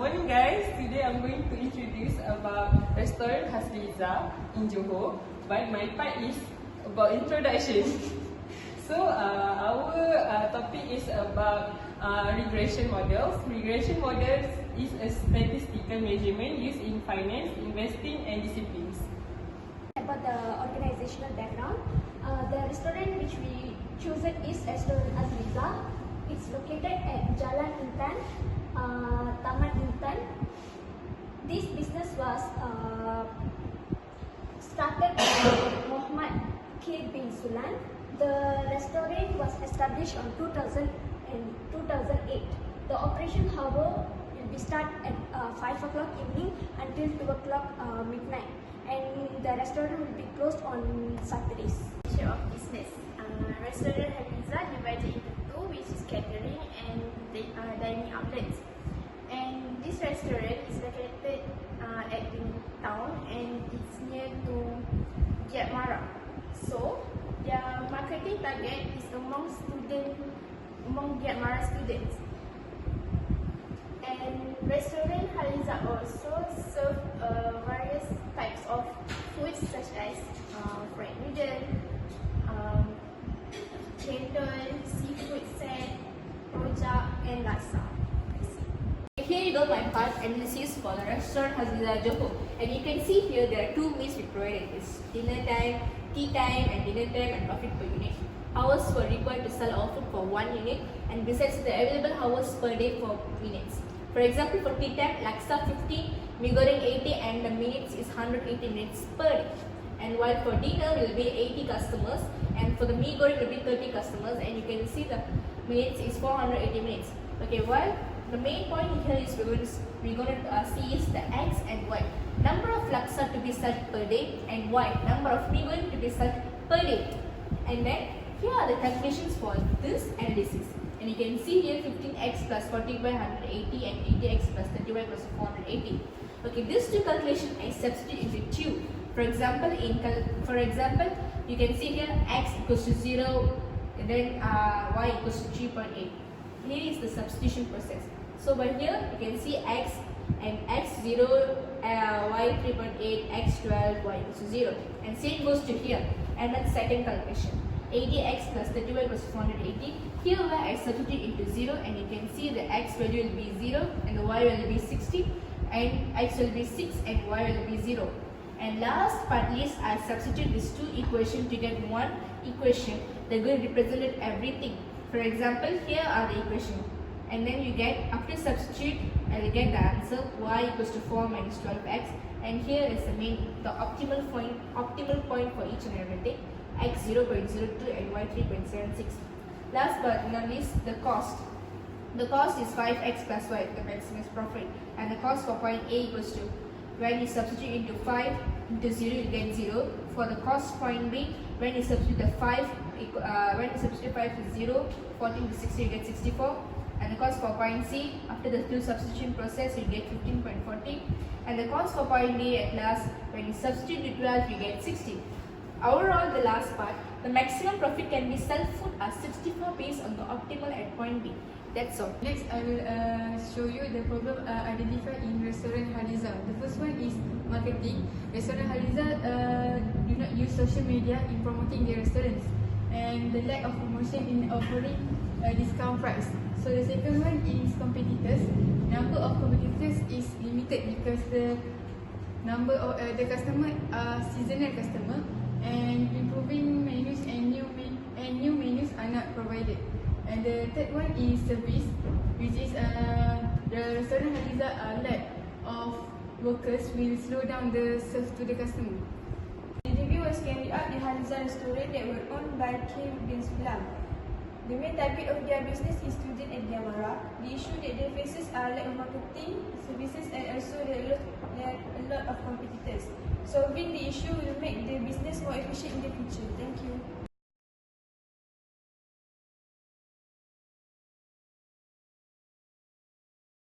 Morning guys, today I'm going to introduce about restaurant HARLIZA in Johor, but my part is about introduction. So our topic is about regression models. Regression models is a statistical measurement used in finance, investing and disciplines. About the organizational background, the restaurant which we chosen is restaurant HARLIZA. It's located at Jalan Intan, Taman Intan. This business was started by Muhammad K. bin Sulan. The restaurant was established on 2000 and 2008. The operation, however, will be start at 5 o'clock evening until 2 o'clock midnight, and the restaurant will be closed on Saturdays. Of business. Restaurant HARLIZA divided into two, which is catering and dining outlets. And this restaurant is located at the town and it's near to Giat Mara. So their marketing target is among Giat Mara students. And restaurant HARLIZA also serve various types of foods such as fried noodle, chendol, seafood set, rojak and laksa. Here you go my part analysis for the restaurant HARLIZA Johor, and you can see here there are two meals we provided. It's dinner time, tea time and dinner time and profit per unit. Hours were required to sell our food for 1 unit, and besides the available hours per day for minutes. For example, for tea time, laksa 50, mee goreng 80 and the minutes is 180 minutes per day. And while for dinner will be 80 customers and for the mee goreng will be 30 customers, and you can see the minutes is 480 minutes. Okay, while the main point here is we're going to see is the X and Y. Number of laksa to be sold per day and Y. Number of mee goreng to be sold per day. And then here are the calculations for this analysis. And you can see here 15x plus 40 by 180 and 80x plus 30y plus 480. Okay, these two calculations I substitute into 2. For example, you can see here x equals to 0 and then y equals to 3.8. Here is the substitution process. So by here you can see x and x0, y 3.8, x12, y equals to 0. And same goes to here. And then second calculation, 80x plus 30y plus 480. Here where I substitute into 0, and you can see the x value will be 0 and the y will be 60 and x will be 6 and y will be 0. And last but least, I substitute these two equations to get one equation that will represent everything. For example, here are the equations, and then you get, after substitute, I will get the answer y equals to 4 minus 12x, and here is the optimal point for each and everything, x 0.02 and y 3.76. Last but not least, the cost. The cost is 5x plus y, the maximum profit, and the cost for point A equals to, when you substitute into 5 into 0, you get 0. For the cost point B, when you substitute the 5 to 0, 14 to 60, you get 64. And the cost for point C, after the two substitution process, you get 15.40. And the cost for point D at last, when you substitute to 12, you get 60. Overall, the last part, the maximum profit can be sell food as 64 based on the optimal at point B. That's all. Next, I will show you the problem identified in restaurant HARLIZA. The first one is marketing. Restaurant HARLIZA do not use social media in promoting their restaurants, and the lack of promotion in offering a discount price. So the second one is competitors. Number of competitors is limited because the number of the customer are seasonal customer, and improving menus and new menus are not provided. And the third one is service, which is the restaurant HARLIZA lack of workers will slow down the serve to the customer. The review was carried out in HARLIZA restaurant that were owned by K. bin Sulan. The main target of their business is student at Giat Mara. The issue that they faces are lack of marketing services, and also there are a lot of competitors. Solving the issue will make the business more efficient in the future. Thank you.